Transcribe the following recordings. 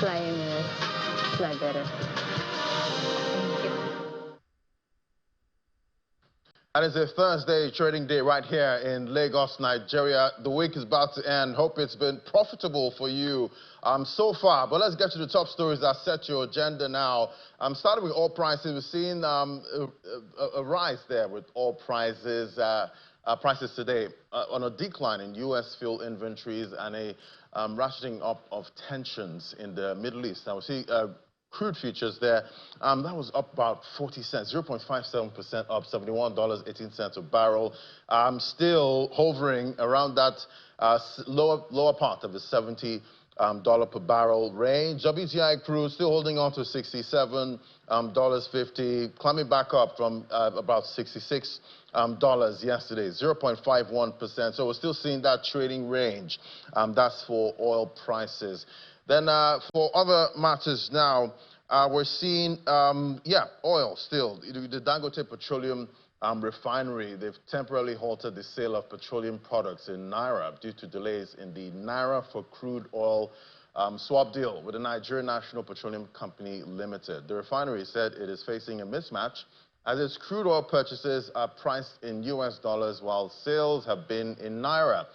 fly better. Thank you. And it's a Thursday trading day right here in Lagos, Nigeria. The week is about to end. Hope it's been profitable for you so far. But let's get to the top stories that set your agenda now. Starting with oil prices, we've seen a rise there with oil prices. Prices today on a decline in U.S. fuel inventories and a ratcheting up of tensions in the Middle East. Now we see crude futures there, that was up about 40 cents, 0.57% up, $71.18 a barrel. Still hovering around that lower part of the $70 per barrel range. WTI crude still holding on to $67.50, climbing back up from about $66 yesterday, 0.51%. So we're still seeing that trading range. That's for oil prices. Then for other matters now, we're seeing, oil still. The Dangote Petroleum refinery, they've temporarily halted the sale of petroleum products in Naira due to delays in the Naira-For-Crude oil swap deal with the Nigerian National Petroleum Company Limited. The refinery said it is facing a mismatch as its crude oil purchases are priced in US dollars while sales have been in Naira.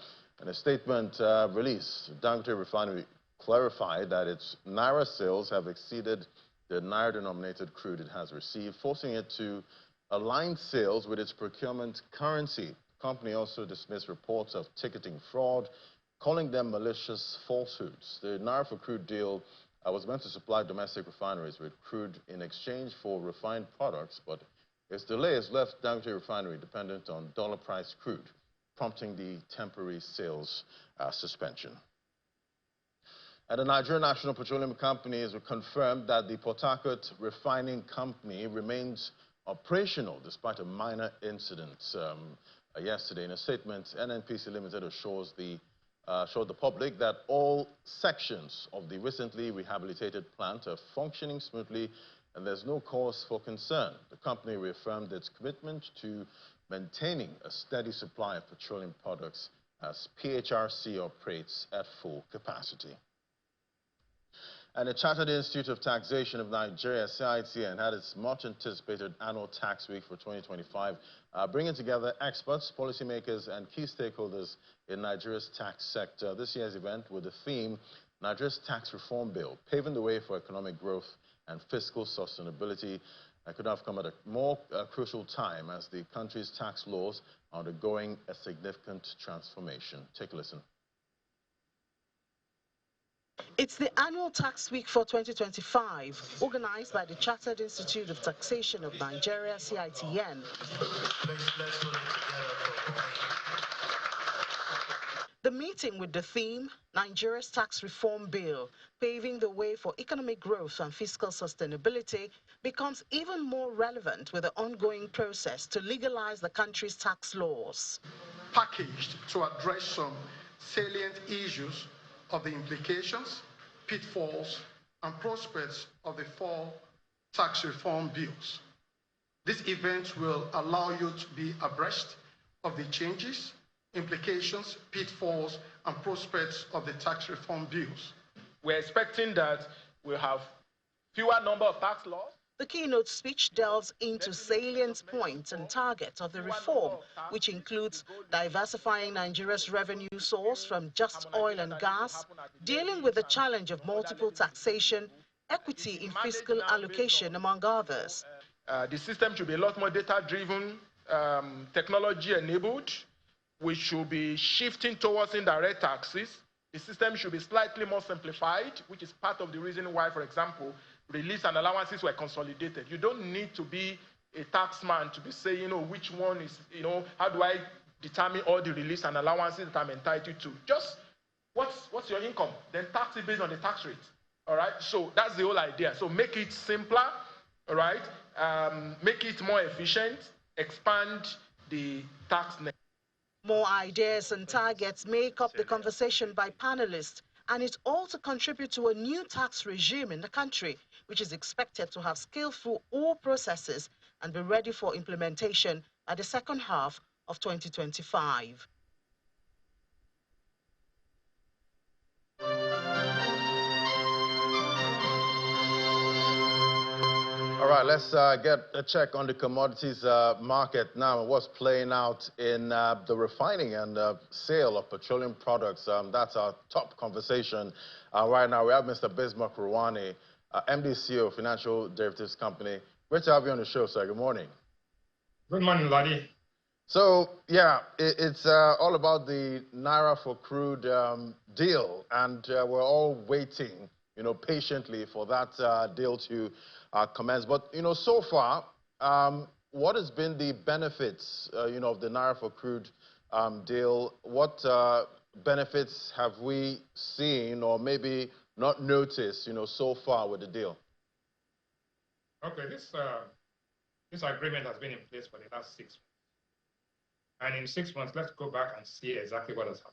In a statement released, Dangote Refinery clarified that its Naira sales have exceeded the Naira-denominated crude it has received, forcing it to align sales with its procurement currency. The company also dismissed reports of ticketing fraud, calling them malicious falsehoods. The Naira-For-Crude deal was meant to supply domestic refineries with crude in exchange for refined products, but its delay has left Dangote Refinery dependent on dollar-priced crude, prompting the temporary sales suspension. And the Nigerian National Petroleum Company has confirmed that the Port Harcourt Refining Company remains operational despite a minor incident yesterday. In a statement, NNPC Limited assures showed the public that all sections of the recently rehabilitated plant are functioning smoothly and there's no cause for concern. The company reaffirmed its commitment to maintaining a steady supply of petroleum products as PHRC operates at full capacity. And the Chartered Institute of Taxation of Nigeria, CITN, had its much-anticipated annual tax week for 2025, bringing together experts, policymakers, and key stakeholders in Nigeria's tax sector. This year's event with the theme, Nigeria's Tax Reform Bill, paving the way for economic growth and fiscal sustainability. Could have come at a more crucial time as the country's tax laws are undergoing a significant transformation. Take a listen. It's the annual tax week for 2025, organized by the Chartered Institute of Taxation of Nigeria, CITN. The meeting with the theme, Nigeria's Tax Reform Bill, paving the way for economic growth and fiscal sustainability, becomes even more relevant with the ongoing process to legalize the country's tax laws. Packaged to address some salient issues of the implications, pitfalls, and prospects of the four tax reform bills. This event will allow you to be abreast of the changes, implications, pitfalls, and prospects of the tax reform bills. We're expecting that we'll have fewer number of tax laws. The keynote speech delves into salient points and targets of the reform, which includes diversifying Nigeria's revenue source from just oil and gas, dealing with the challenge of multiple taxation, equity in fiscal allocation, among others. The system should be a lot more data-driven, technology-enabled. We should be shifting towards indirect taxes. The system should be slightly more simplified, which is part of the reason why, for example, release and allowances were consolidated. You don't need to be a taxman to be saying, which one is, how do I determine all the release and allowances that I'm entitled to? Just what's your income? Then tax it based on the tax rate. All right. So that's the whole idea. So make it simpler. All right. Make it more efficient. Expand the tax net. More ideas and targets make up the conversation by panelists, and it all to contribute to a new tax regime in the country, which is expected to have scaled through all processes and be ready for implementation by the second half of 2025. All right, let's get a check on the commodities market now and what's playing out in the refining and sale of petroleum products. That's our top conversation. Right now, we have Mr. Bismarck Rouhani, MD CEO of Financial Derivatives Company. Great to have you on the show, sir. Good morning. Good morning, Lottie. So, yeah, it's all about the Naira-For-Crude deal, and we're all waiting, patiently for that deal to commence. But, so far, what has been the benefits, of the Naira-For-Crude deal? What benefits have we seen or maybe not noticed, so far with the deal? Okay, this agreement has been in place for the last 6 months. And in 6 months, let's go back and see exactly what has happened.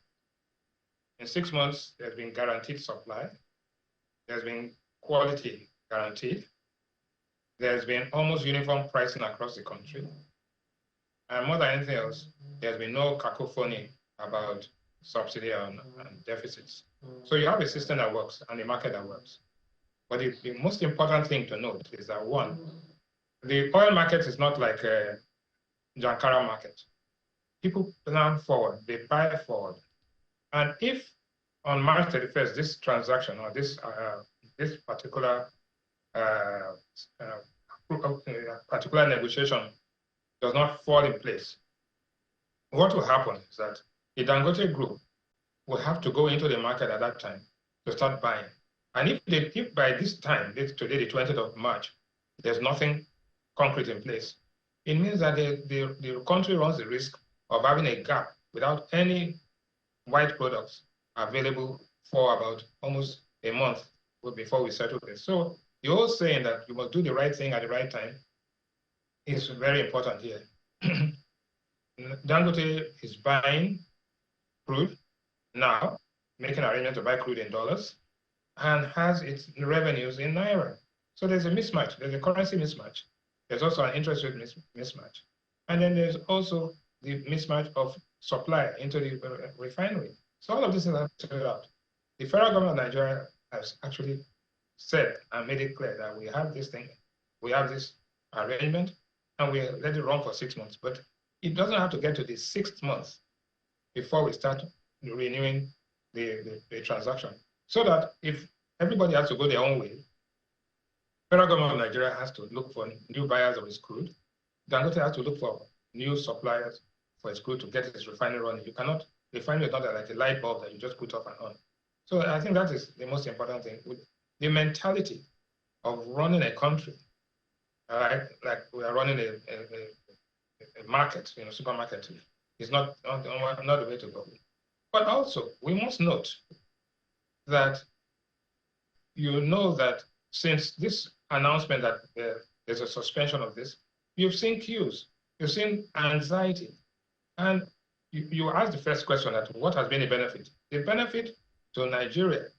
In 6 months, there's been guaranteed supply. There's been quality guaranteed. There's been almost uniform pricing across the country. And more than anything else, there's been no cacophony about subsidy and deficits. So you have a system that works and a market that works. But the most important thing to note is that, one, the oil market is not like a Jankara market. People plan forward, they buy forward. And if on March 31st, this transaction or this particular negotiation does not fall in place, what will happen is that the Dangote group will have to go into the market at that time to start buying. And if by this time, today, the 20th of March, there's nothing concrete in place, it means that the country runs the risk of having a gap without any white products available for about almost a month before we settle this. So the old saying that you must do the right thing at the right time is very important here. Dangote is buying crude now, making arrangements to buy crude in dollars, and has its revenues in Naira. So there's a mismatch. There's a currency mismatch. There's also an interest rate mismatch. And then there's also the mismatch of supply into the refinery. So all of this is sorted out. The federal government of Nigeria has actually said and made it clear that we have this thing, we have this arrangement, and we let it run for 6 months. But it doesn't have to get to the 6th month before we start renewing the transaction. So that if everybody has to go their own way, federal government of Nigeria has to look for new buyers of its crude. Dangote has to look for new suppliers for its crude to get its refinery running. You cannot, refinery is not like a light bulb that you just put off and on. So I think that is the most important thing. The mentality of running a country, like we are running a market, supermarket, is not the way to go. But also, we must note that that since this announcement that there's a suspension of this, you've seen queues, you've seen anxiety. And you asked the first question that what has been the benefit? The benefit to Nigeria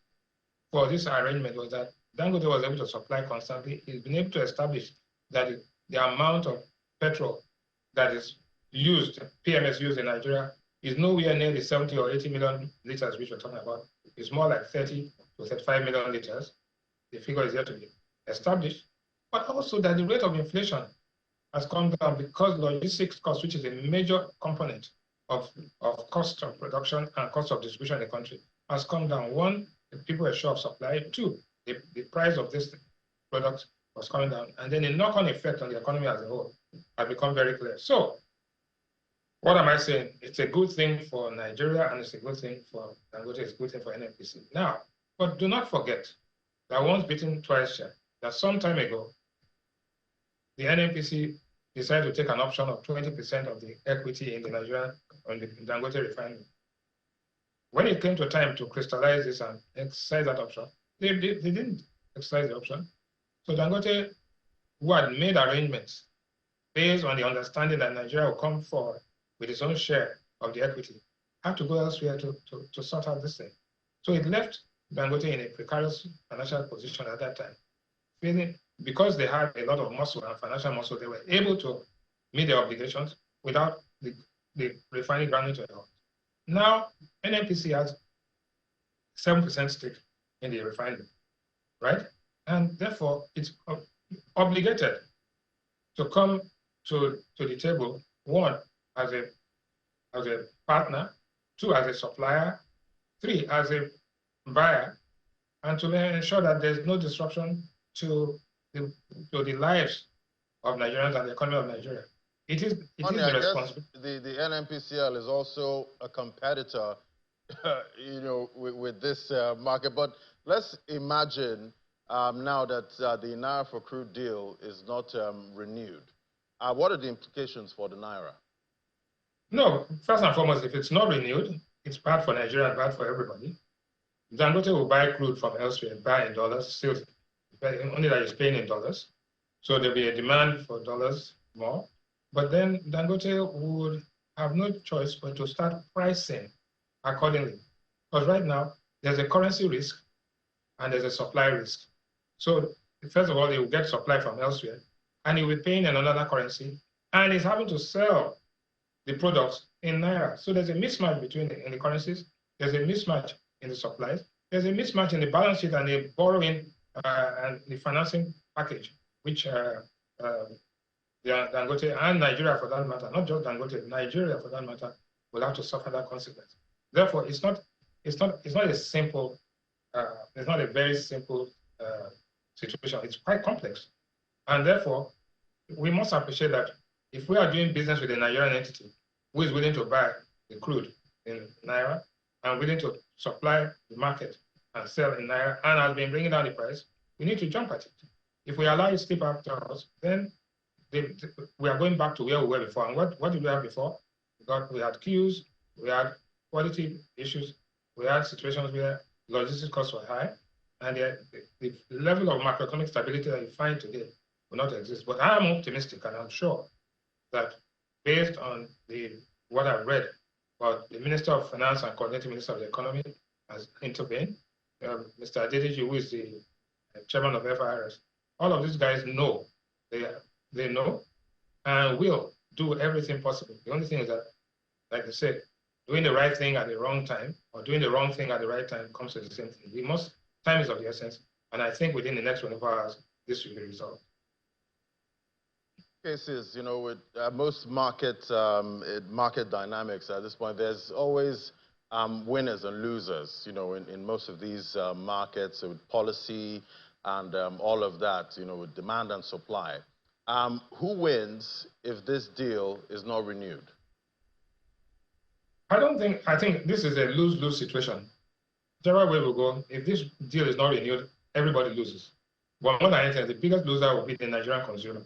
for this arrangement was that Dangote was able to supply constantly. He's been able to establish that the amount of petrol that is used, PMS used in Nigeria, is nowhere near the 70 or 80 million liters which we're talking about. It's more like 30 to 35 million liters. The figure is yet to be established. But also that the rate of inflation has come down because logistics cost, which is a major component of cost of production and cost of distribution in the country, has come down. One, the people are short of supply. Two, the price of this product was coming down. And then the knock-on effect on the economy as a whole has become very clear. So what am I saying? It's a good thing for Nigeria and it's a good thing for Dangote, it's a good thing for NNPC. Now, but do not forget that once bitten, twice shy, that some time ago, the NNPC decided to take an option of 20% of the equity in the Nigerian, on the Dangote refinery. When it came to time to crystallize this and exercise that option, they didn't exercise the option. So Dangote, who had made arrangements based on the understanding that Nigeria will come forward with its own share of the equity, had to go elsewhere to sort out this thing. So it left Dangote in a precarious financial position at that time, feeling because they had a lot of muscle and financial muscle, they were able to meet their obligations without the refining grounding to help. Now, NNPC has 7% stake in the refinery, right? And therefore, it's obligated to come to the table, one, as a partner, two, as a supplier, three, as a buyer, and to ensure that there's no disruption to the lives of Nigerians and the economy of Nigeria. It is the responsibility. The NNPCL is also a competitor, with this market. But let's imagine now that the Naira-For-Crude deal is not renewed. What are the implications for the Naira? No, first and foremost, if it's not renewed, it's bad for Nigeria and bad for everybody. Dangote will buy crude from elsewhere, buy in dollars, still only that it's paying in dollars. So there'll be a demand for dollars more. But then Dangote would have no choice but to start pricing accordingly. Because right now, there's a currency risk and there's a supply risk. So first of all, he will get supply from elsewhere, and he will be paying in another currency, and he's having to sell the products in Naira. So there's a mismatch between the currencies, there's a mismatch in the supplies, there's a mismatch in the balance sheet and the borrowing and the financing package, which Dangote and Nigeria for that matter, not just Dangote, Nigeria for that matter, will have to suffer that consequence. Therefore, it's not a simple, it's not a very simple situation. It's quite complex, and therefore, we must appreciate that if we are doing business with a Nigerian entity who is willing to buy the crude in Naira and willing to supply the market and sell in Naira and has been bringing down the price, we need to jump at it. If we allow it to slip after us, then we are going back to where we were before. And what did we have before? We had queues, we had quality issues, we had situations where logistics costs were high, and the level of macroeconomic stability that you find today will not exist. But I am optimistic, and I'm sure that based on what I've read about the Minister of Finance and Coordinating Minister of the Economy has intervened, Mr. Adedeji, who is the chairman of FIRS, all of these guys know, they know and will do everything possible. The only thing is that, like I said, doing the right thing at the wrong time or doing the wrong thing at the right time comes to the same thing. Time is of the essence, and I think within the next 24 hours, this will be resolved. Cases, with most market dynamics at this point, there's always winners and losers, in most of these markets with policy and all of that, with demand and supply. Who wins if this deal is not renewed? I think this is a lose-lose situation. Whichever way we go, if this deal is not renewed, everybody loses. But more than anything, the biggest loser will be the Nigerian consumer.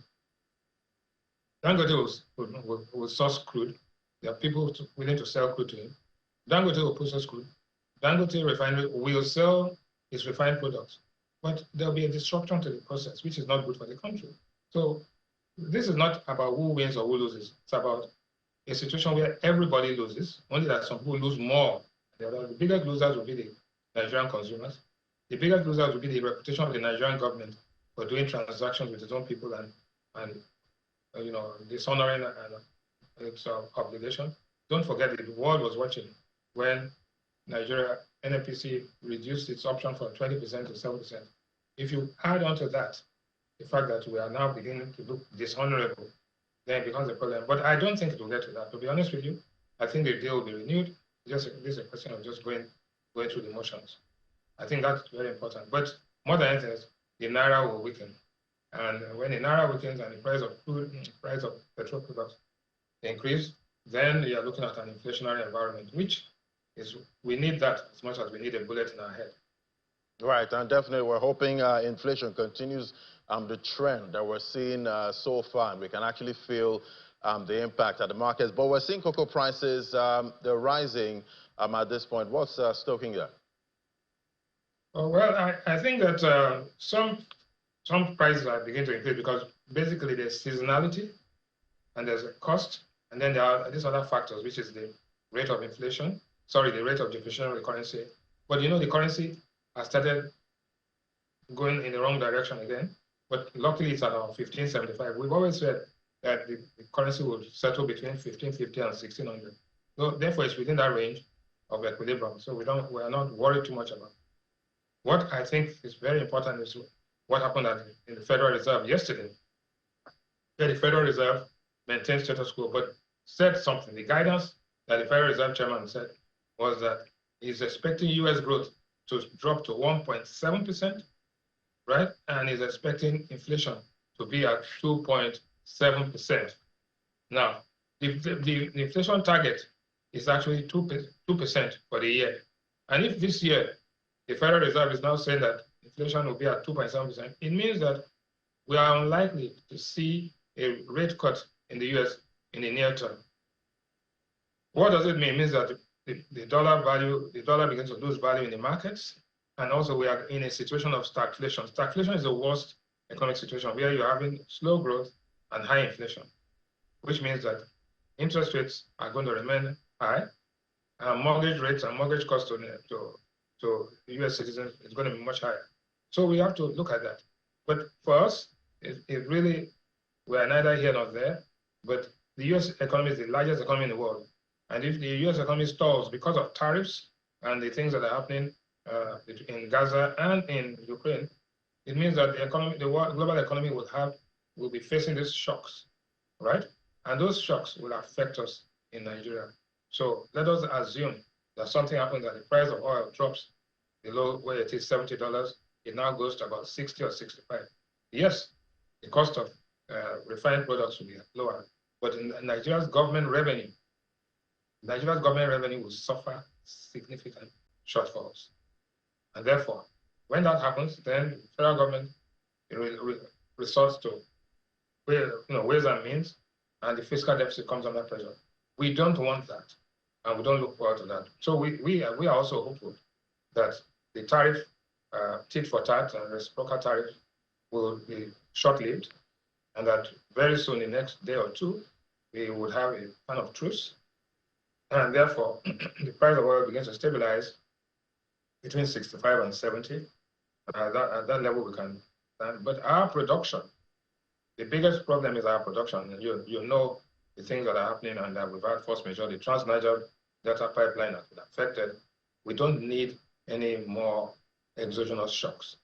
Dangote will source crude. There are people willing to sell crude to him. Dangote will process crude. Dangote refinery will sell its refined products. But there'll be a disruption to the process, which is not good for the country. So this is not about who wins or who loses. It's about a situation where everybody loses, only that some people lose more. The biggest losers will be the Nigerian consumers. The biggest losers will be the reputation of the Nigerian government for doing transactions with its own people and dishonoring its obligation. Don't forget that the world was watching when Nigeria NNPC reduced its option from 20% to 7%. If you add on to that the fact that we are now beginning to look dishonorable, then it becomes a problem. But I don't think it will get to that. To be honest with you, I think the deal will be renewed. This is a question of just going through the motions. I think that's very important. But more than anything, the Naira will weaken. And when the Naira weakens and the price of food, price of petrol products increase, then you are looking at an inflationary environment, which is, we need that as much as we need a bullet in our head. Right, and definitely we're hoping inflation continues the trend that we're seeing so far, and we can actually feel the impact at the markets. But we're seeing cocoa prices, they're rising at this point. What's stoking that? Well, I think that some prices are beginning to increase because basically there's seasonality and there's a cost, and then there are these other factors, which is the rate of inflation, the rate of depreciation of the currency. But the currency has started going in the wrong direction again, but luckily it's at around 1575. We've always said that the currency would settle between 1550 and 1600. So therefore it's within that range of equilibrium. So we are not worried too much about it. What I think is very important is what happened in the Federal Reserve yesterday. The Federal Reserve maintained status quo, but said something. The guidance that the Federal Reserve chairman said was that he's expecting U.S. growth to drop to 1.7%, right? And he's expecting inflation to be at 2.7%. Now, the inflation target is actually 2% for the year. And if this year the Federal Reserve is now saying that inflation will be at 2.7%, it means that we are unlikely to see a rate cut in the US in the near term. What does it mean? It means that the dollar begins to lose value in the markets, and also we are in a situation of stagflation. Stagflation is the worst economic situation where you're having slow growth and high inflation, which means that interest rates are going to remain high, and mortgage rates and mortgage costs to US citizens is going to be much higher. So we have to look at that. But for us, it really, we are neither here nor there, but the US economy is the largest economy in the world. And if the US economy stalls because of tariffs and the things that are happening in Gaza and in Ukraine, it means that the global economy will be facing these shocks, right? And those shocks will affect us in Nigeria. So let us assume that something happens, that the price of oil drops below where it is $70, it now goes to about 60 or 65. Yes, the cost of refined products will be lower, but in Nigeria's government revenue will suffer significant shortfalls. And therefore, when that happens, then the federal government resorts to ways and means, and the fiscal deficit comes under pressure. We don't want that, and we don't look forward to that. So we are also hopeful that the tariff, tit for tat and reciprocal tariff will be short-lived, and that very soon, the next day or two, we would have a kind of truce, and therefore the price of oil begins to stabilize between 65 and 70. At that level, we can. But our production, the biggest problem is our production. And you know the things that are happening, and that we've had force majeure. The Trans-Niger Delta pipeline has been affected. We don't need any more exogenous shocks.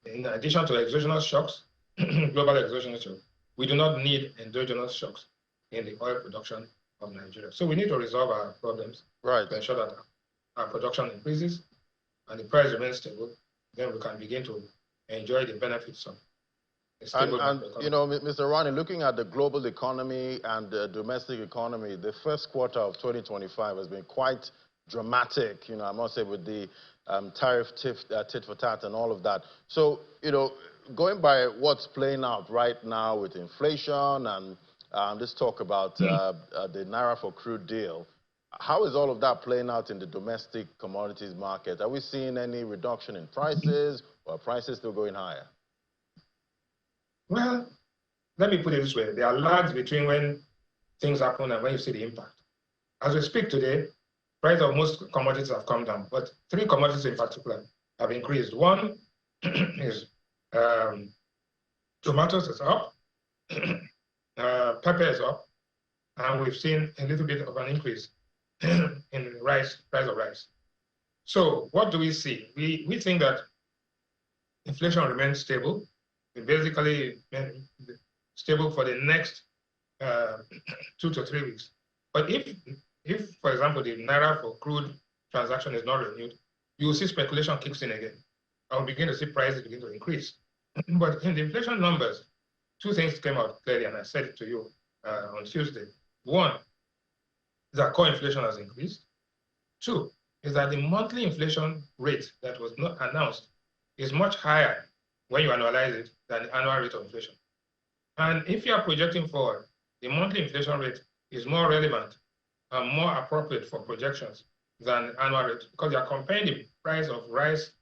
In addition to exogenous shocks, global exogenous shocks, we do not need endogenous shocks in the oil production of Nigeria. So we need to resolve our problems, right, to ensure that our production increases and the price remains stable. Then we can begin to enjoy the benefits of a stable economy. You know, Mr. Rani, looking at the global economy and the domestic economy, the first quarter of 2025 has been quite dramatic, I must say, with the tariff tit for tat and all of that. So, going by what's playing out right now with inflation and let's talk about the Naira-For-Crude deal, how is all of that playing out in the domestic commodities market? Are we seeing any reduction in prices, or are prices still going higher? Well, let me put it this way. There are lags between when things happen and when you see the impact. As we speak today, price of most commodities have come down, but 3 commodities in particular have increased. One is tomatoes is up, pepper is up, and we've seen a little bit of an increase in price of rice. So what do we see? We think that inflation remains stable. It's basically stable for the next 2 to 3 weeks. But if, for example, the Naira-For-Crude transaction is not renewed, you will see speculation kicks in again. And we'll begin to see prices begin to increase. But in the inflation numbers, 2 things came out clearly, and I said it to you on Tuesday. One is that core inflation has increased. 2 is that the monthly inflation rate that was not announced is much higher when you annualize it than the annual rate of inflation. And if you are projecting forward, the monthly inflation rate is more relevant and more appropriate for projections than the annual rate, because you are comparing the price of rice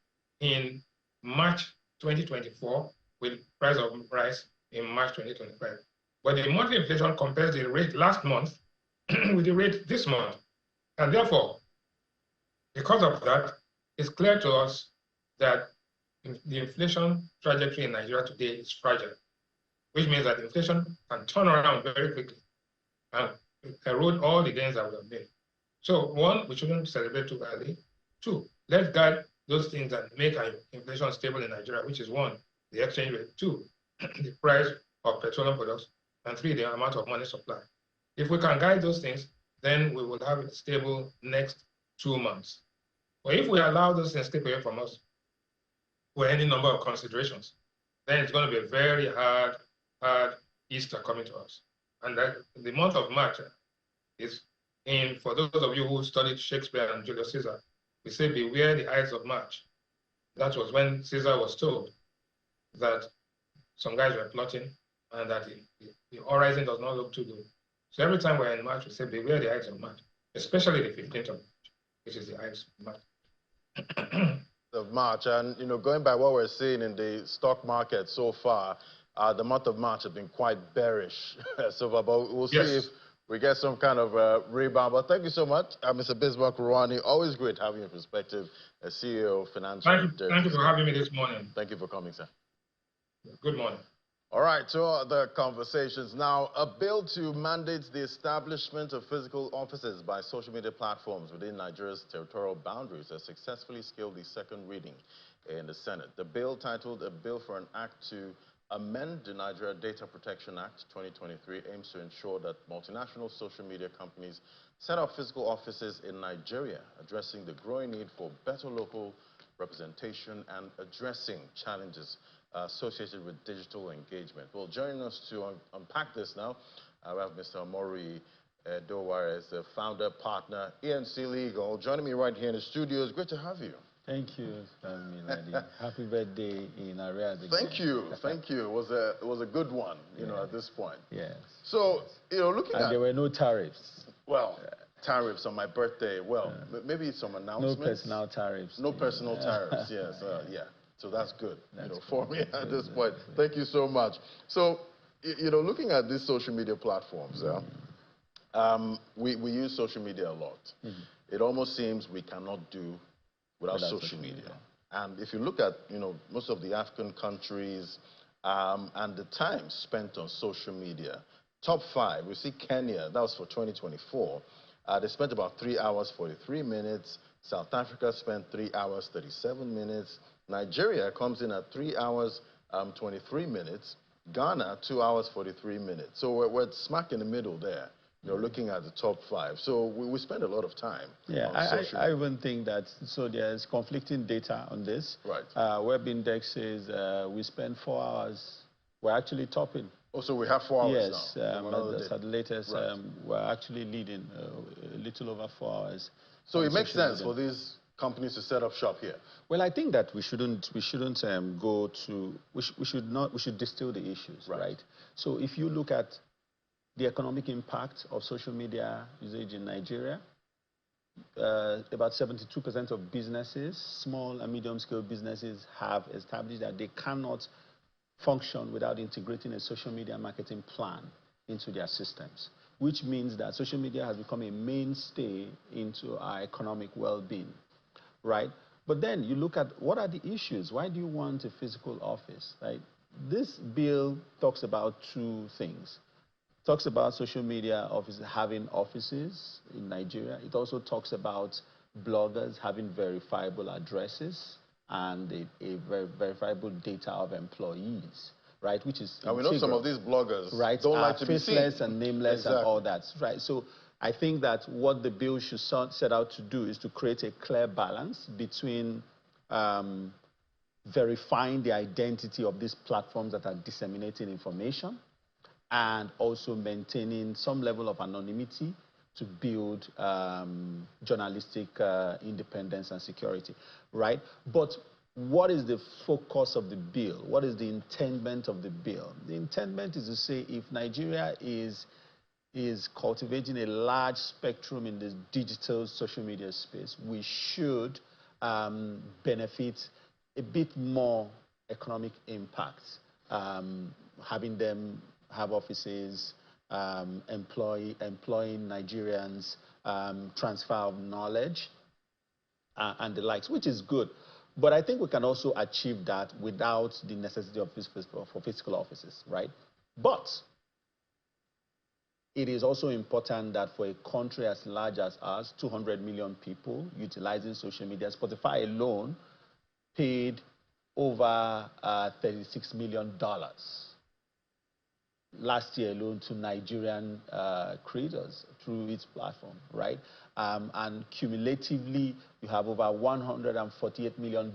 in March 2024 with price of rice in March 2025. But the monthly inflation compares the rate last month with the rate this month. And therefore, because of that, it's clear to us that the inflation trajectory in Nigeria today is fragile, which means that inflation can turn around very quickly and erode all the gains that we have made. So 1, we shouldn't celebrate too early. 2, let's guard those things that make our inflation stable in Nigeria, which is 1, the exchange rate, 2, the price of petroleum products, and 3, the amount of money supply. If we can guide those things, then we will have a stable next 2 months. But if we allow those things to slip away from us for any number of considerations, then it's going to be a very hard Easter coming to us. And that the month of March is for those of you who studied Shakespeare and Julius Caesar, we say, beware the Ides of March. That was when Caesar was told that some guys were plotting and that the horizon does not look too good. So every time we're in March, we say, beware the Ides of March, especially the 15th of March, which is the Ides of March. Of March, and going by what we're seeing in the stock market so far, the month of March has been quite bearish so far, but we'll see if we get some kind of rebound. But thank you so much, Mr. Bismarck Rouhani. Always great having your perspective as CEO of Financial. Thank you for having me this morning. Thank you for coming, sir. Good morning. All right, to other conversations. Now, a bill to mandate the establishment of physical offices by social media platforms within Nigeria's territorial boundaries has successfully scaled the second reading in the Senate. The bill, titled A Bill for an Act to Amend the Nigeria Data Protection Act 2023, aims to ensure that multinational social media companies set up physical offices in Nigeria, addressing the growing need for better local representation and addressing challenges associated with digital engagement. Well, joining us to unpack this now, we have Mr. Amori Dowares, the founder, partner, ENC Legal, joining me right here in the studio. It's great to have you. Thank you, Milady. Happy birthday in arrears again. Thank you, thank you. It was a good one, at this point. Yes. So, looking at... And there were no tariffs. Well, tariffs on my birthday. Well, maybe some announcements. No personal tariffs. No personal tariffs, yes, yeah. So that's good, for me at this point. Thank you so much. So, looking at these social media platforms, we use social media a lot. It almost seems we cannot do without social media. And if you look at, most of the African countries and the time spent on social media, top 5, we see Kenya, that was for 2024. They spent about 3 hours, 43 minutes. South Africa spent 3 hours, 37 minutes. Nigeria comes in at 3 hours, 23 minutes. Ghana, 2 hours, 43 minutes. So we're smack in the middle there, looking at the top 5. So we spend a lot of time on social media. I even think that, so there's conflicting data on this. Right. Web Index says we spend 4 hours. We're actually topping. Oh, so we have 4 hours now? Yes, at the latest, right. We're actually leading a little over 4 hours. So it makes sense for these companies to set up shop here. Well, I think that we shouldn't go to, we should distill the issues, right? So if you look at the economic impact of social media usage in Nigeria, about 72% of businesses, small and medium-scale businesses, have established that they cannot function without integrating a social media marketing plan into their systems, which means that social media has become a mainstay into our economic well-being, right? But then you look at what are the issues? Why do you want a physical office, right? This bill talks about 2 things. It talks about social media having offices in Nigeria. It also talks about bloggers having verifiable addresses and a verifiable data of employees, right? Which is and we know some of these bloggers don't like to be seen. Faceless and nameless and all that, right? So I think that what the bill should set out to do is to create a clear balance between verifying the identity of these platforms that are disseminating information and also maintaining some level of anonymity to build journalistic independence and security, right? But what is the focus of the bill? What is the intendment of the bill? The intendment is to say if Nigeria is cultivating a large spectrum in the digital social media space, we should benefit a bit more economic impact, having them have offices, employing Nigerians, transfer of knowledge, and the likes, which is good. But I think we can also achieve that without the necessity of physical offices, right? But it is also important that for a country as large as ours, 200 million people utilizing social media, Spotify alone paid over $36 million last year alone to Nigerian creators through its platform, right? And cumulatively, you have over $148 million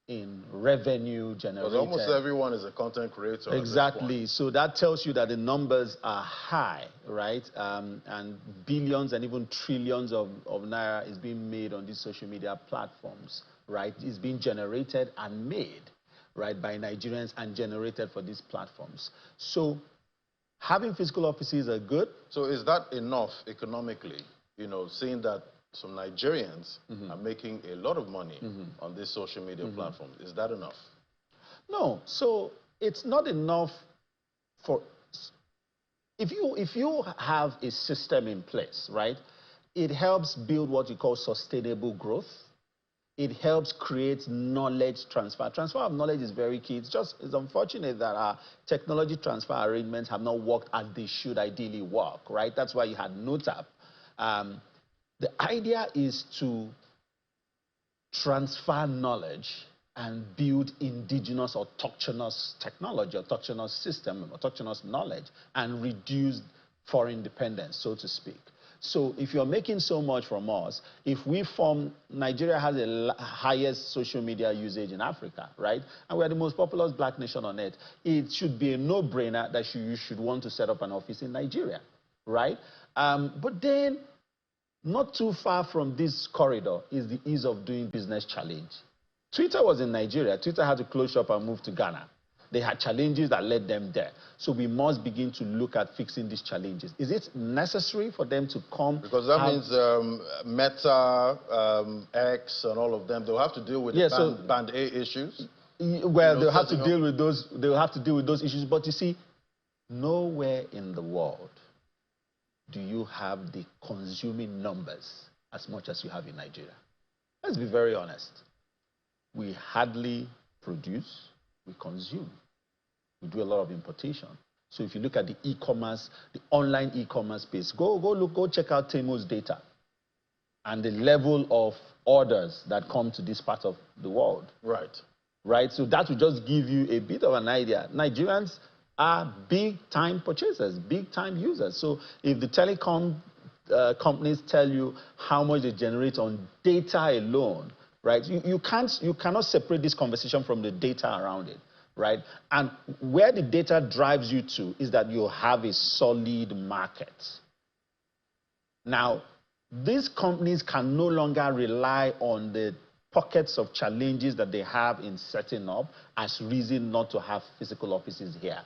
in revenue generated. Because almost everyone is a content creator. Exactly. So that tells you that the numbers are high, right? And billions and even trillions of naira is being made on these social media platforms, right? It's being generated and made, right, by Nigerians and generated for these platforms. So having physical offices are good. So is that enough economically? You know, seeing that some Nigerians are making a lot of money on this social media platform. Is that enough? No. So it's not enough for... If you have a system in place, right, it helps build what you call sustainable growth. It helps create knowledge transfer. Transfer of knowledge is very key. It's unfortunate that our technology transfer arrangements have not worked as they should ideally work, right? That's why you had NOTAP. The idea is to transfer knowledge and build indigenous autochthonous technology, autochthonous system, autochthonous knowledge, and reduce foreign dependence, so to speak. So if you're making so much from us, if we form, Nigeria has the highest social media usage in Africa, right? And we're the most populous black nation on earth. It should be a no-brainer that you should want to set up an office in Nigeria, right? But then, not too far from this corridor is the ease of doing business challenge. Twitter was in Nigeria. Twitter had to close shop and move to Ghana. They had challenges that led them there. So we must begin to look at fixing these challenges. Is it necessary for them to come? Because that means Meta, X, and all of them, they'll have to deal with band A issues. Well, they'll have to deal with those. They'll have to deal with those issues. But you see, nowhere in the world do you have the consuming numbers as much as you have in Nigeria. Let's be very honest. We hardly produce, we consume. We do a lot of importation. So if you look at the e-commerce, the online e-commerce space, go check out Temu's data and the level of orders that come to this part of the world. Right. Right, so that will just give you a bit of an idea. Nigerians are big-time purchasers, big-time users. So if the telecom companies tell you how much they generate on data alone, right, you cannot separate this conversation from the data around it, right? And where the data drives you to is that you have a solid market. Now, these companies can no longer rely on the pockets of challenges that they have in setting up as reason not to have physical offices here.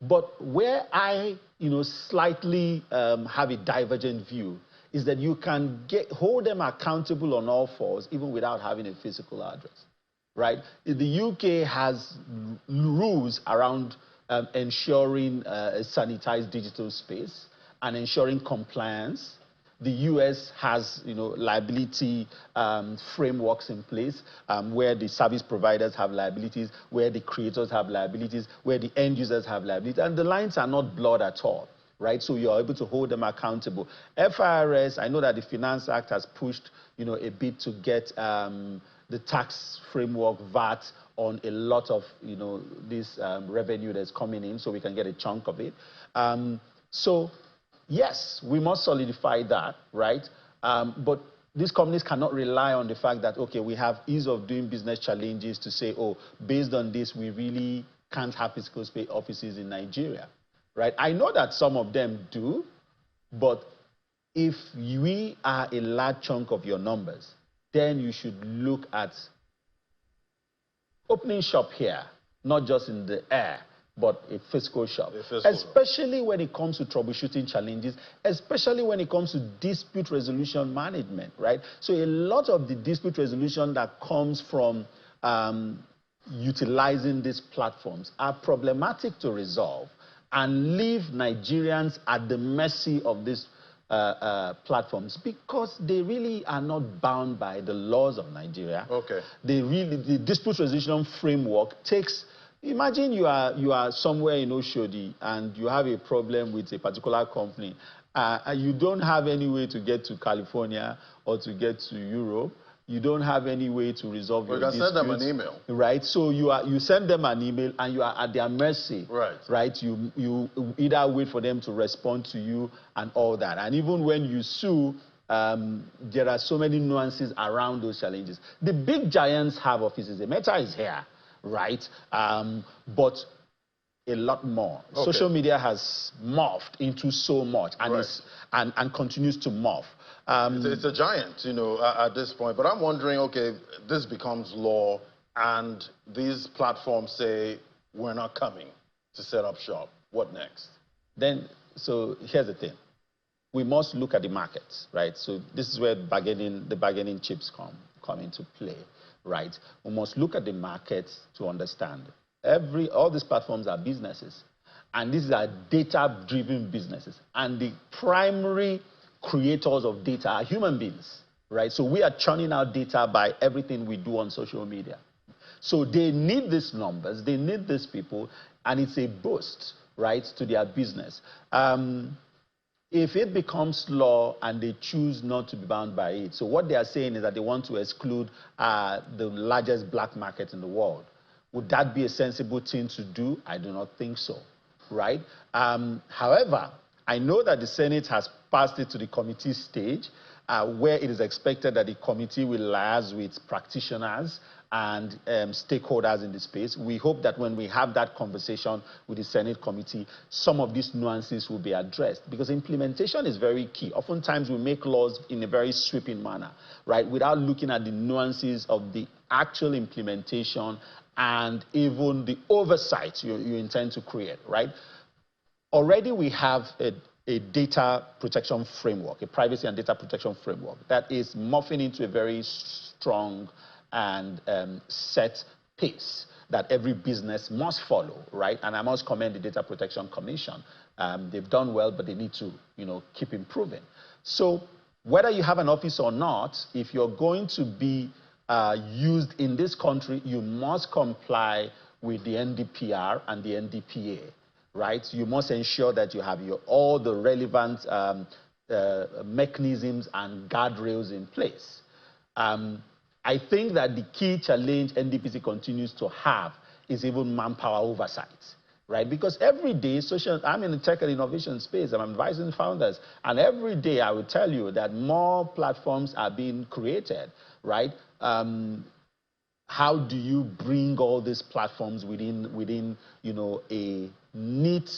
But where I, slightly have a divergent view is that you can hold them accountable on all fours even without having a physical address, right? The UK has rules around ensuring a sanitized digital space and ensuring compliance. The US has, liability frameworks in place where the service providers have liabilities, where the creators have liabilities, where the end users have liabilities, and the lines are not blurred at all, right? So you're able to hold them accountable. FIRS, I know that the Finance Act has pushed, a bit to get the tax framework VAT on a lot of, this revenue that's coming in, so we can get a chunk of it. So yes, we must solidify that, right? But these companies cannot rely on the fact that, okay, we have ease of doing business challenges to say, oh, based on this, we really can't have physical space offices in Nigeria, right? I know that some of them do, but if we are a large chunk of your numbers, then you should look at opening shop here, not just in the air, but a physical shop, especially when it comes to troubleshooting challenges, especially when it comes to dispute resolution management, right? So a lot of the dispute resolution that comes from utilizing these platforms are problematic to resolve and leave Nigerians at the mercy of these platforms because they really are not bound by the laws of Nigeria. Okay. The dispute resolution framework takes... Imagine you are somewhere in Oshodi and you have a problem with a particular company and you don't have any way to get to California or to get to Europe you don't have any way to resolve your disputes. You can send them an email. Right, so you send them an email and you are at their mercy. Right. Right, you either wait for them to respond to you and all that. And even when you sue, there are so many nuances around those challenges. The big giants have offices. The Meta is here, right? But a lot more. Okay. Social media has morphed into so much and, and continues to morph. It's a giant, you know, at this point. But I'm wondering, okay, this becomes law, and these platforms say, we're not coming to set up shop. What next? Then, so here's the thing. We must look at the markets, right? So this is where the bargaining chips come into play, right? We must look at the markets to understand. All these platforms are businesses, and these are data-driven businesses. And the primary creators of data are human beings, right? So we are churning out data by everything we do on social media. So they need these numbers, they need these people, and it's a boost, right, to their business. If it becomes law and they choose not to be bound by it, so what they are saying is that they want to exclude the largest black market in the world. Would that be a sensible thing to do? I do not think so, right? However, I know that the Senate has passed it to the committee stage, where it is expected that the committee will liaise with practitioners and stakeholders in the space. We hope that when we have that conversation with the Senate committee, some of these nuances will be addressed, because implementation is very key. Oftentimes we make laws in a very sweeping manner, right, without looking at the nuances of the actual implementation and even the oversight you intend to create, right? Already we have a data protection framework, a privacy and data protection framework that is morphing into a very strong and set pace that every business must follow, right? And I must commend the Data Protection Commission. They've done well, but they need to, you know, keep improving. So whether you have an office or not, if you're going to be used in this country, you must comply with the NDPR and the NDPA, right? You must ensure that you have all the relevant mechanisms and guardrails in place. I think that the key challenge NDPC continues to have is even manpower oversight, right? Because every day, I'm in the tech and innovation space, I'm advising founders, and every day I will tell you that more platforms are being created, right? How do you bring all these platforms within you know, a neat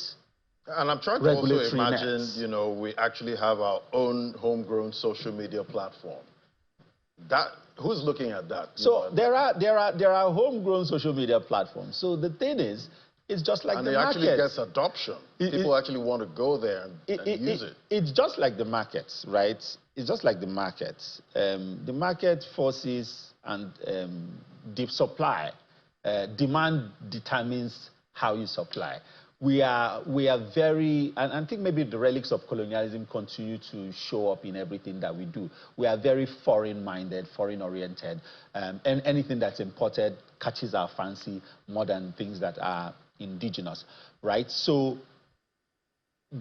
And I'm trying to also imagine, you know, we actually have our own homegrown social media platform. Who's looking at that? So there are homegrown social media platforms. So the thing is, it's just like the market. And it actually gets adoption. People actually want to go there and use it. It's just like the markets, right? It's just like the markets. The market forces and deep supply. Demand determines how you supply. We are very, and I think maybe the relics of colonialism continue to show up in everything that we do. We are very foreign-minded, foreign-oriented, and anything that's imported catches our fancy more than things that are indigenous, right? So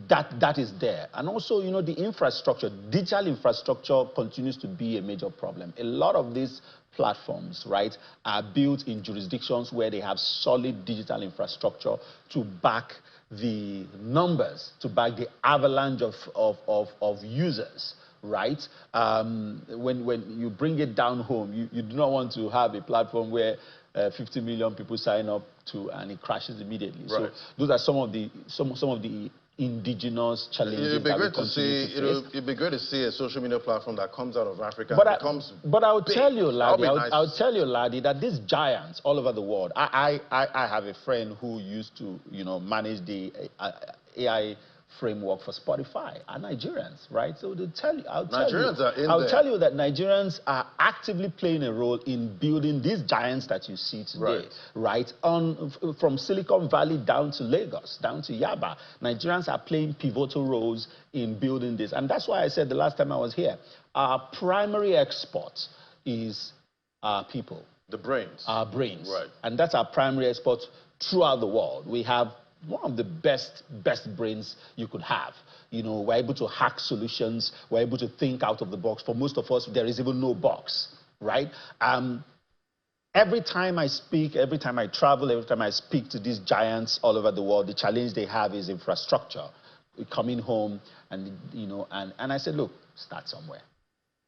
that is there. And also, you know, the infrastructure, digital infrastructure continues to be a major problem. A lot of these platforms, right, are built in jurisdictions where they have solid digital infrastructure to back the numbers, to back the avalanche of users, right? When you bring it down home, you do not want to have a platform where 50 million people sign up to and it crashes immediately. Right. So those are some of the indigenous challenges. It'd be great to see. It'd be great to see a social media platform that comes out of Africa. But I'll tell you, Laddie, I'll tell you, Laddie, that these giants all over the world. I have a friend who used to, you know, manage the AI framework for Spotify, are Nigerians, right? So they tell you, I'll tell you that Nigerians are actively playing a role in building these giants that you see today, right? From Silicon Valley down to Lagos, down to Yaba, Nigerians are playing pivotal roles in building this. And that's why I said the last time I was here, our primary export is our people. The brains. Our brains. Right. And that's our primary export throughout the world. We have one of the best brains you could have. You know, we're able to hack solutions. We're able to think out of the box. For most of us, there is even no box, right? Every time I speak, every time I travel, every time I speak to these giants all over the world, the challenge they have is infrastructure. Coming home and, and I said, look, start somewhere,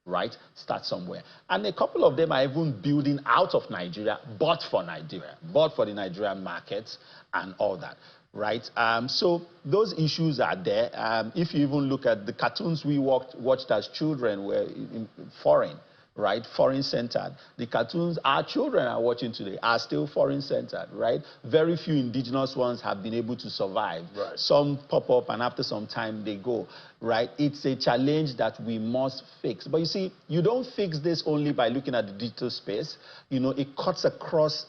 right? Start somewhere. And a couple of them are even building out of Nigeria, but for Nigeria, but for the Nigerian markets and all that, right? So those issues are there. If you even look at the cartoons we watched as children were in foreign, right? Foreign centered. The cartoons our children are watching today are still foreign centered, right? Very few indigenous ones have been able to survive. Right. Some pop up and after some time they go, right? It's a challenge that we must fix. But you see, you don't fix this only by looking at the digital space. It cuts across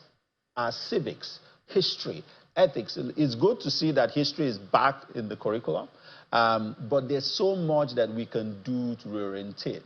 our civics, history, ethics. It's good to see that history is back in the curriculum, but there's so much that we can do to reorientate.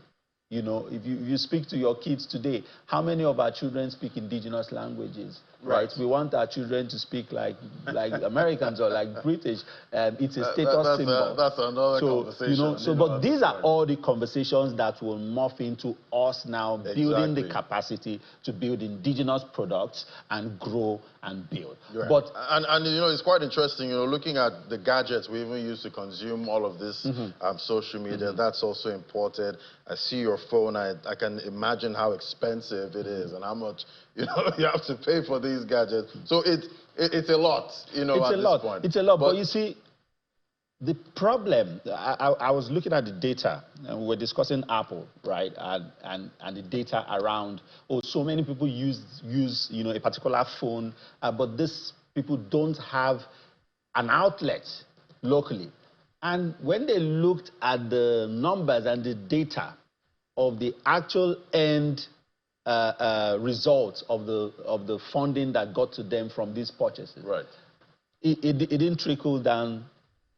If you speak to your kids today, how many of our children speak indigenous languages, right? We want our children to speak like Americans or like British. It's a status symbol. That's another conversation. But these are all the conversations that will morph into us now building the capacity to build indigenous products and grow and build. Right. But it's quite interesting, looking at the gadgets we even use to consume all of this social media, that's also important. I see your phone, I can imagine how expensive it is and how much you have to pay for these gadgets. So it's a lot, at this point. It's a lot. But you see, the problem, I was looking at the data, and we were discussing Apple, right? And the data around, so many people use a particular phone, but these people don't have an outlet locally. And when they looked at the numbers and the data of the actual end results of the funding that got to them from these purchases, right, it didn't trickle down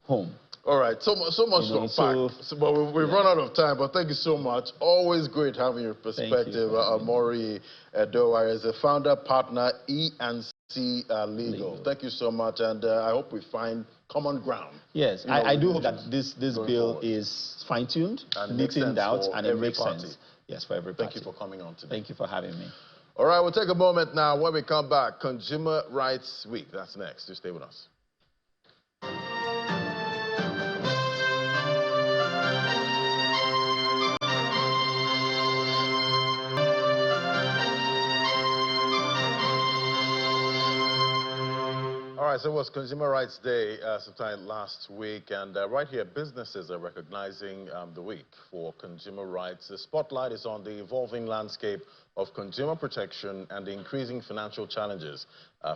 home. All right, so much to unpack. But we've run out of time, but thank you so much. Always great having your perspective. Maury Edowa is a founder, partner, E&C Legal. Thank you so much, and I hope we find common ground. Yes, I do hope that this bill is fine-tuned, neatened out, and it makes sense. Yes, for every party. Thank you for coming on today. Thank you for having me. All right, we'll take a moment now. When we come back, Consumer Rights Week. That's next. Just stay with us. All right, so it was Consumer Rights Day sometime last week, and right here, businesses are recognizing the week for consumer rights. The spotlight is on the evolving landscape of consumer protection and the increasing financial challenges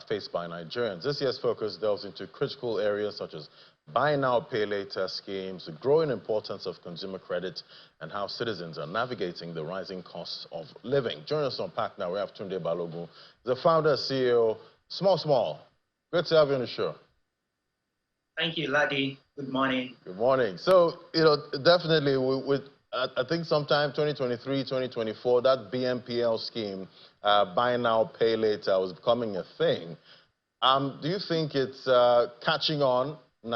faced by Nigerians. This year's focus delves into critical areas such as buy now, pay later schemes, the growing importance of consumer credit, and how citizens are navigating the rising costs of living. Joining us on Pack now, we have Tunde Balogun, the founder, CEO, Small. Good to have you on the show. Thank you, Ladi. Good morning. Good morning. So, definitely, I think sometime 2023, 2024, that BNPL scheme, buy now, pay later, was becoming a thing. Do you think it's catching on in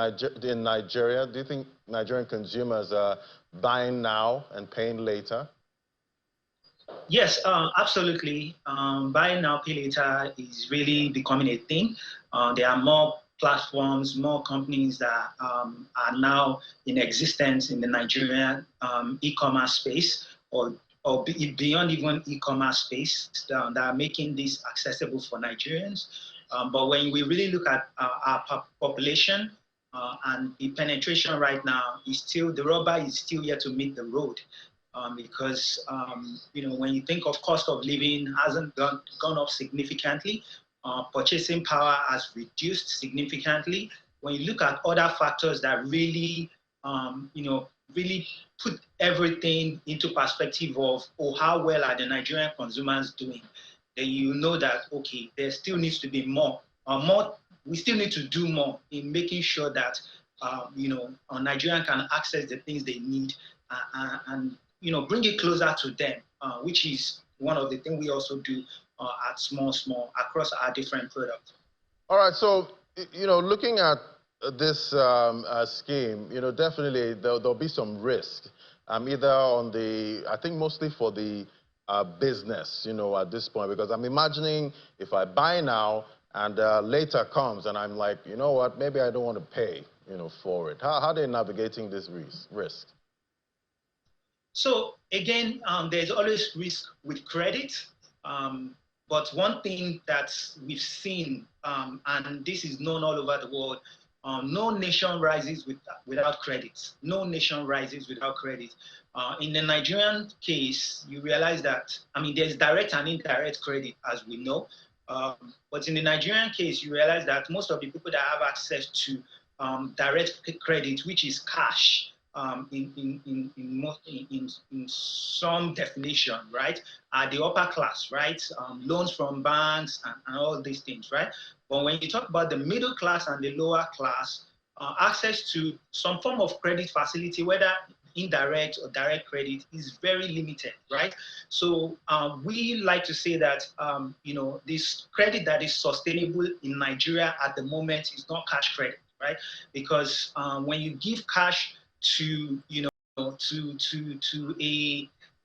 Nigeria? Do you think Nigerian consumers are buying now and paying later? Yes, absolutely. Buy now, pay later is really becoming a thing. There are more platforms, more companies that are now in existence in the Nigerian e-commerce space, or beyond even e-commerce space, that are making this accessible for Nigerians. But when we really look at our population and the penetration right now, the rubber is still yet to meet the road. Because when you think of cost of living hasn't gone up significantly, purchasing power has reduced significantly. When you look at other factors that really, really put everything into perspective of how well are the Nigerian consumers doing, then you know that there still needs to be more. We still need to do more in making sure that Nigerians can access the things they need and bring it closer to them, which is one of the things we also do at Small across our different products. All right, so, looking at this scheme, definitely there'll be some risk, either on I think mostly for the business, at this point? Because I'm imagining if I buy now and later comes and I'm like, you know what, maybe I don't want to pay, for it. How are they navigating this risk? So again, there's always risk with credit. But one thing that we've seen, and this is known all over the world, no nation rises without credit. No nation rises without credit. In the Nigerian case, you realize that, there's direct and indirect credit, as we know. But in the Nigerian case, you realize that most of the people that have access to direct credit, which is cash, in some definition, right, are the upper class, right? Loans from banks and all these things, right? But when you talk about the middle class and the lower class, access to some form of credit facility, whether indirect or direct credit, is very limited, right? So we like to say that, this credit that is sustainable in Nigeria at the moment is not cash credit, right? Because when you give cash to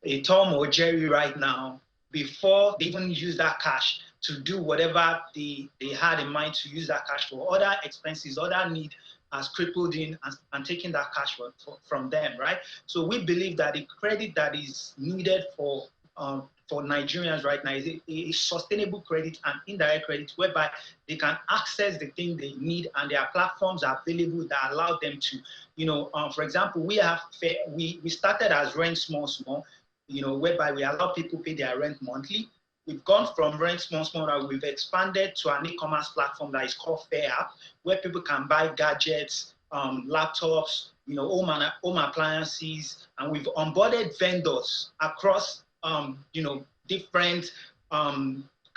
a Tom or Jerry right now, before they even use that cash to do whatever they had in mind to use that cash for, other expenses, other need has crippled in and taking that cash from them, right? So we believe that the credit that is needed for Nigerians right now is a sustainable credit and indirect credit, whereby they can access the thing they need, and there are platforms available that allow them to, for example, we started as rent small, whereby we allow people pay their rent monthly. We've gone from rent small, and we've expanded to an e-commerce platform that is called Fair App, where people can buy gadgets, laptops, home appliances, and we've onboarded vendors across different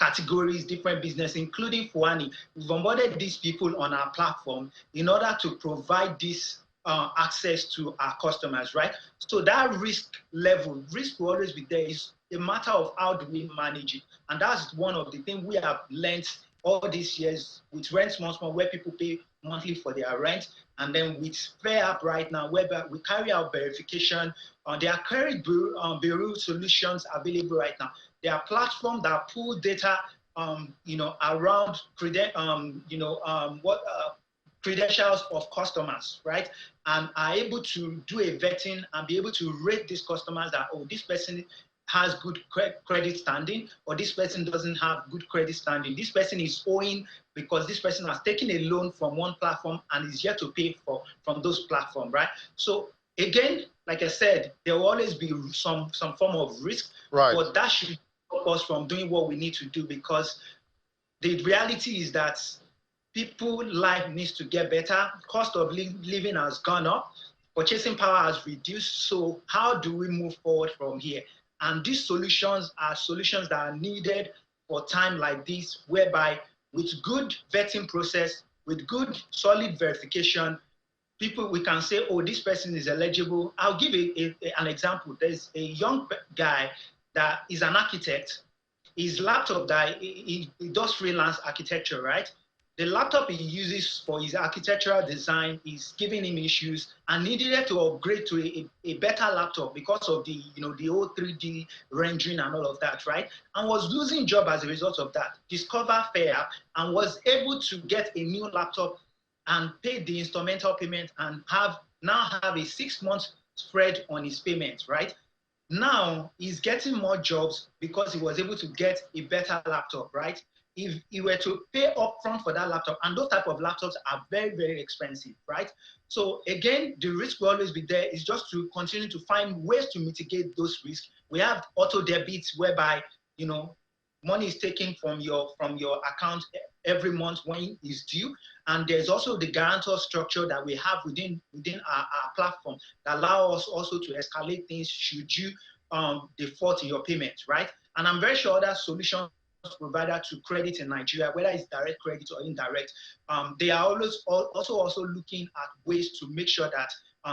categories, different business, including Fuani. We've onboarded these people on our platform in order to provide this access to our customers, right? So that risk level, risk will always be there. It's a matter of how do we manage it. And that's one of the things we have learned all these years with Rent Small, where people pay monthly for their rent. And then with Fair App right now, where we carry out verification. There are credit bureau solutions available right now. There are platforms that pull data, around credentials of customers, right? And are able to do a vetting and be able to rate these customers that, oh, this person has good credit standing, or this person doesn't have good credit standing. This person is owing because this person has taken a loan from one platform and is yet to pay from those platforms, right? So again, like I said, there will always be some form of risk, right, but that should stop us from doing what we need to do, because the reality is that people's life needs to get better. Cost of living has gone up. Purchasing power has reduced. So how do we move forward from here? And these solutions are solutions that are needed for time like this, whereby with good vetting process, with good solid verification, we can say, oh, this person is eligible. I'll give an example. There's a young guy that is an architect. His laptop he does freelance architecture, right? The laptop he uses for his architectural design is giving him issues, and he needed to upgrade to a better laptop because of the old 3D rendering and all of that, right? And was losing job as a result of that. Discover Fair and was able to get a new laptop and pay the instrumental payment and now have a 6-month spread on his payments, right? Now he's getting more jobs because he was able to get a better laptop, right? If he were to pay upfront for that laptop, and those type of laptops are very, very expensive, right? So again, the risk will always be there. It's just to continue to find ways to mitigate those risks. We have auto debits whereby, money is taken from your account every month when it's due. And there's also the guarantor structure that we have within our platform that allow us also to escalate things should you default in your payments, right? And I'm very sure that solution provider to credit in Nigeria, whether it's direct credit or indirect, they are always also looking at ways to make sure that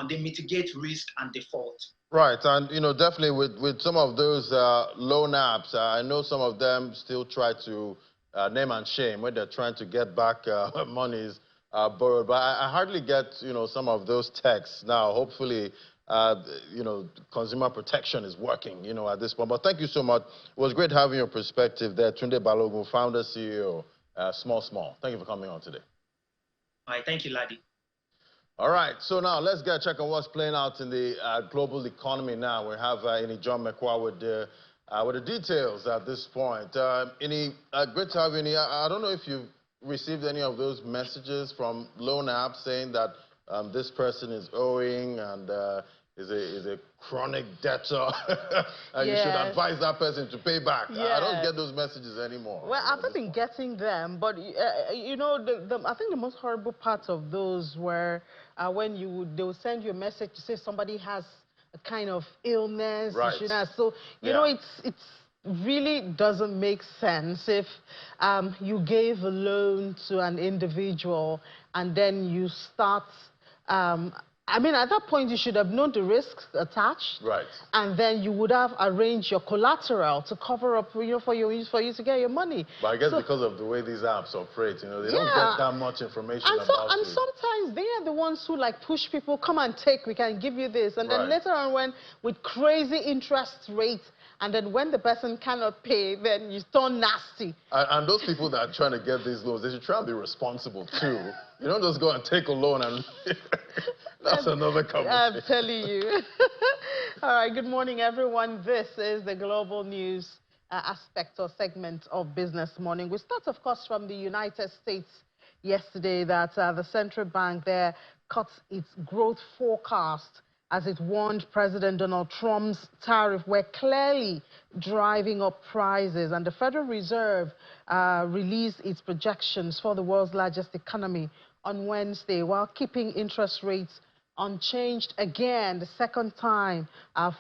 they mitigate risk and default. Right, and definitely with some of those loan apps, I know some of them still try to name and shame when they're trying to get back monies borrowed. But I hardly get some of those texts now. Hopefully, you know, consumer protection is working, you know, at this point. But thank you so much. It was great having your perspective there. Tunde Balogun, founder, CEO, Small. Thank you for coming on today. All right, thank you, Ladi. All right, so now let's get a check on what's playing out in the global economy now. We have John McQuarrie with the details at this point. Great to have you. I don't know if you've received any of those messages from loan apps saying that this person is owing and is a chronic debtor. You should advise that person to pay back. Yes. I don't get those messages anymore. Well, I've been getting them, but you know, I think the most horrible part of those were when they will send you a message to say somebody has a kind of illness. Right. So you know, it's really doesn't make sense if you gave a loan to an individual and then you start. I mean, at that point, you should have known the risks attached. Right. And then you would have arranged your collateral to cover up, you know, for you to get your money. But I guess because of the way these apps operate, you know, they don't get that much information about and you. sometimes they are the ones who like push people, come and take, we can give you this. And then later on, when with crazy interest rates, and then when the person cannot pay, then you turn nasty. And those people that are trying to get these loans, they should try and be responsible too. You don't just go and take a loan and that's another conversation. I'm telling you. All right, good morning, everyone. This is the global news aspect or segment of Business Morning. We start, of course, from the United States yesterday that the central bank there cut its growth forecast as it warned President Donald Trump's tariff were clearly driving up prices. And the Federal Reserve released its projections for the world's largest economy on Wednesday, while keeping interest rates unchanged again, the second time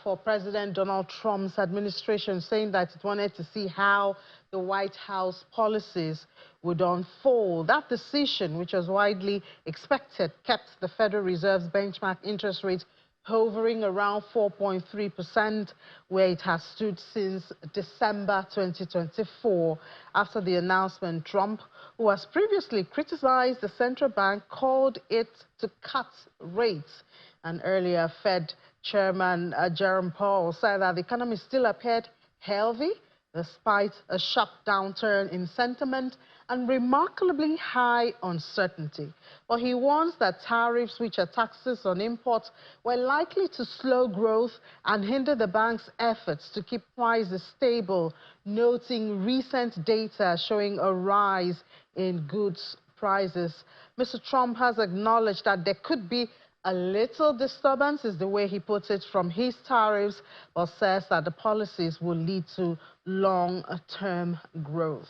for President Donald Trump's administration, saying that it wanted to see how the White House policies would unfold. That decision, which was widely expected, kept the Federal Reserve's benchmark interest rate hovering around 4.3%, where it has stood since December 2024. After the announcement, Trump, who has previously criticized the central bank, called it to cut rates. And earlier, Fed Chairman Jerome Powell said that the economy still appeared healthy, despite a sharp downturn in sentiment and remarkably high uncertainty. But he warns that tariffs, which are taxes on imports, were likely to slow growth and hinder the bank's efforts to keep prices stable, noting recent data showing a rise in goods prices. Mr. Trump has acknowledged that there could be a little disturbance, is the way he puts it, from his tariffs, but says that the policies will lead to long-term growth.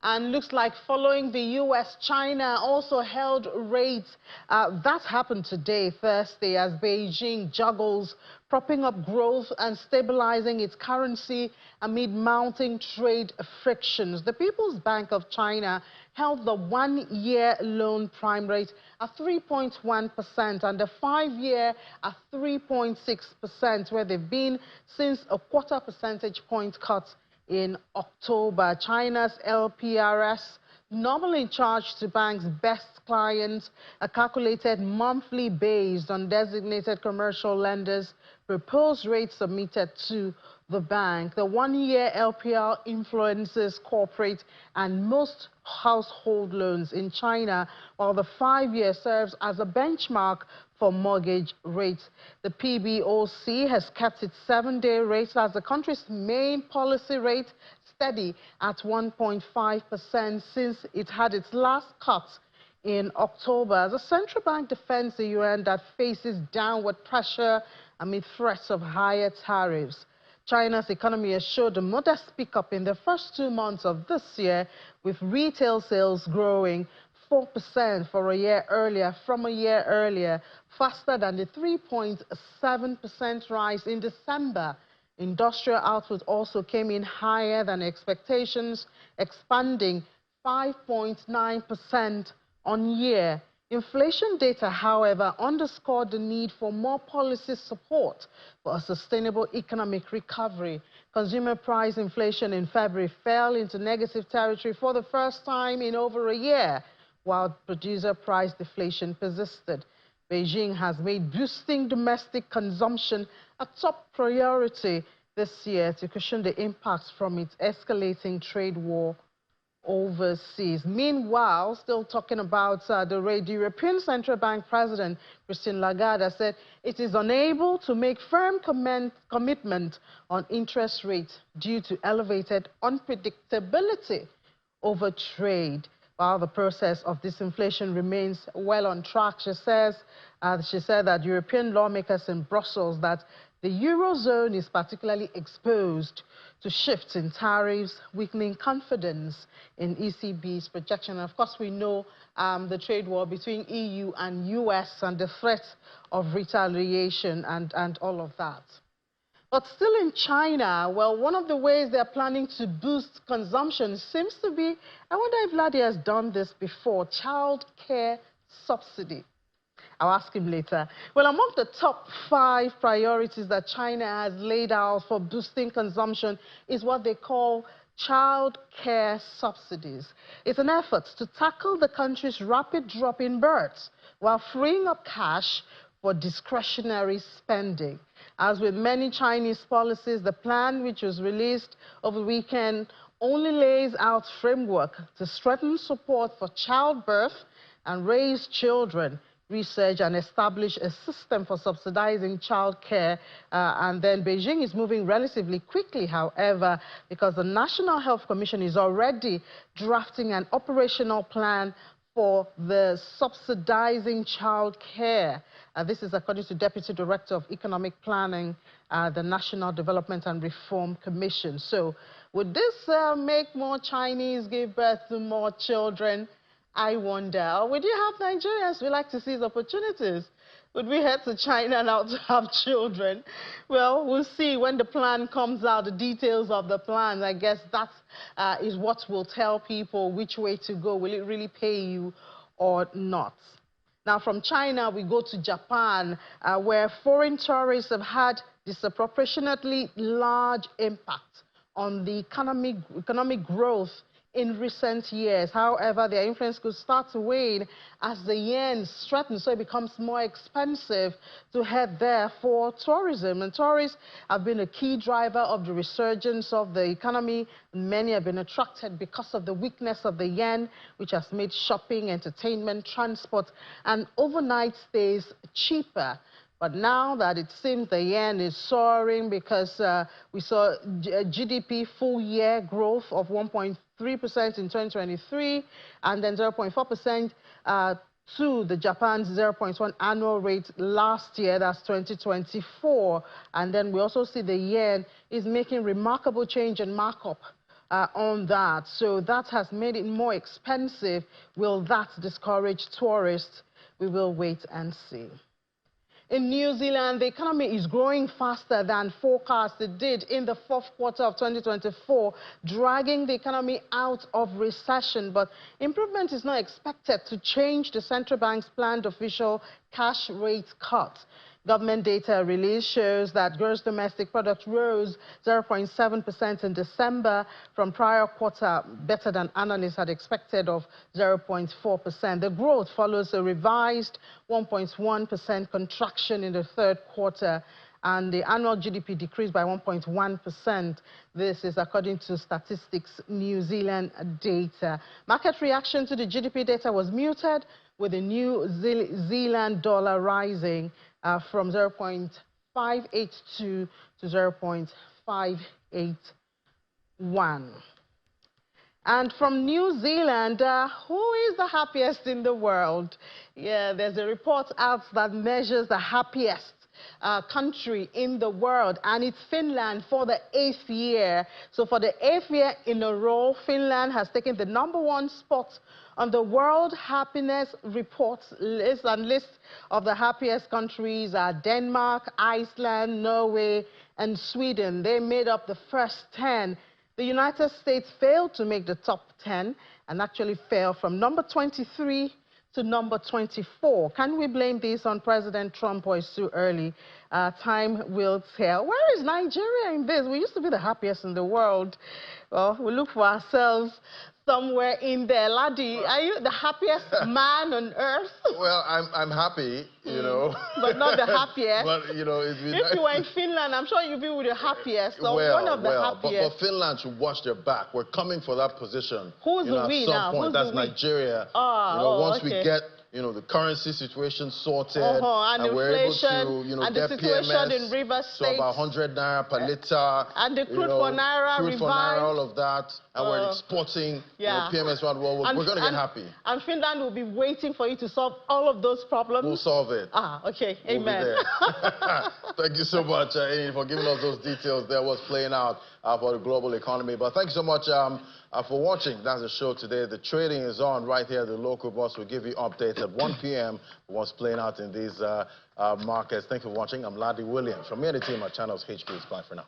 And looks like following the U.S., China also held rates. That happened today, Thursday, as Beijing juggles propping up growth and stabilizing its currency amid mounting trade frictions. The People's Bank of China held the one-year loan prime rate at 3.1% and the five-year at 3.6%, where they've been since a quarter percentage point cut in October. China's LPRS, normally charged to banks' best clients, are calculated monthly based on designated commercial lenders' proposed rates submitted to the bank. The one-year LPR influences corporate and most household loans in China, while the five-year serves as a benchmark for mortgage rates. The PBOC has kept its seven-day rate as the country's main policy rate steady at 1.5% since it had its last cut in October. The central bank defends the yuan that faces downward pressure amid threats of higher tariffs. China's economy has showed a modest pickup in the first 2 months of this year, with retail sales growing 4% from a year earlier, faster than the 3.7% rise in December. Industrial output also came in higher than expectations, expanding 5.9% on year. Inflation data, however, underscored the need for more policy support for a sustainable economic recovery. Consumer price inflation in February fell into negative territory for the first time in over a year, while producer price deflation persisted. Beijing has made boosting domestic consumption a top priority this year to cushion the impacts from its escalating trade war overseas. Meanwhile, still talking about the rate, the European Central Bank President Christine Lagarde said it is unable to make firm commitment on interest rates due to elevated unpredictability over trade. While the process of disinflation remains well on track, she said that European lawmakers in Brussels that the Eurozone is particularly exposed to shifts in tariffs, weakening confidence in ECB's projection. And of course, we know the trade war between EU and US and the threat of retaliation and all of that. But still in China, well, one of the ways they're planning to boost consumption seems to be, I wonder if Vladi has done this before, child care subsidy. I'll ask him later. Well, among the top 5 priorities that China has laid out for boosting consumption is what they call child care subsidies. It's an effort to tackle the country's rapid drop in births while freeing up cash for discretionary spending. As with many Chinese policies, the plan, which was released over the weekend, only lays out framework to strengthen support for childbirth and raise children, research and establish a system for subsidizing childcare. And then Beijing is moving relatively quickly, however, because the National Health Commission is already drafting an operational plan for the subsidizing childcare. This is according to Deputy Director of Economic Planning, the National Development and Reform Commission. So would this make more Chinese give birth to more children? I wonder. Or would you have Nigerians who like to seize opportunities? Would we head to China now to have children? Well, we'll see when the plan comes out, the details of the plan. I guess that is what will tell people which way to go. Will it really pay you or not? Now, from China, we go to Japan, where foreign tourists have had disproportionately large impact on the economic growth in recent years. However, their influence could start to wane as the yen strengthens, so it becomes more expensive to head there for tourism. And tourists have been a key driver of the resurgence of the economy. Many have been attracted because of the weakness of the yen, which has made shopping, entertainment, transport, and overnight stays cheaper. But now that it seems the yen is soaring because we saw GDP full-year growth of 1.3% in 2023 and then 0.4% to the Japan's 0.1 annual rate last year, that's 2024. And then we also see the yen is making remarkable change and markup on that. So that has made it more expensive. Will that discourage tourists? We will wait and see. In New Zealand, the economy is growing faster than forecasted did in the 4th quarter of 2024, dragging the economy out of recession. But improvement is not expected to change the central bank's planned official cash rate cut. Government data release shows that gross domestic product rose 0.7% in December from prior quarter, better than analysts had expected of 0.4%. The growth follows a revised 1.1% contraction in the 3rd quarter, and the annual GDP decreased by 1.1%. This is according to Statistics New Zealand data. Market reaction to the GDP data was muted, with the New Zealand dollar rising from 0.582 to 0.581. And from New Zealand, who is the happiest in the world? Yeah, there's a report out that measures the happiest country in the world, and it's Finland for the 8th year. So for the 8th year in a row, Finland has taken the #1 spot on the World Happiness Reports list, and list of the happiest countries are Denmark, Iceland, Norway, and Sweden. They made up the first 10. The United States failed to make the top 10 and actually fell from number 23 to number 24. Can we blame this on President Trump, or it's too early? Time will tell. Where is Nigeria in this? We used to be the happiest in the world. Well, we look for ourselves somewhere in there. Ladi, are you the happiest man on earth? Well, I'm happy, you know. But not the happiest. But, you know, if you were in Finland, I'm sure you'd be with the happiest. So one of the happiest. But Finland should watch their back. We're coming for that position. Who's the we now? At some point, that's Nigeria. Once we get the currency situation sorted, and we're able to, and get the situation PMS in River to about 100 naira per liter. And the crude for naira crude revived. for naira, all of that. And we're exporting PMS around the world. We're going to get happy. And Finland will be waiting for you to solve all of those problems. We'll solve it. Okay. Amen. We'll be there. Thank you so much, Amy, for giving us those details there, what's playing out for the global economy. But thank you so much for watching. That's the show today. The trading is on right here. The local boss will give you updates at 1 p.m. for what's playing out in these markets. Thank you for watching. I'm Ladi Williams. From me and the team at Channels HQ. Bye for now.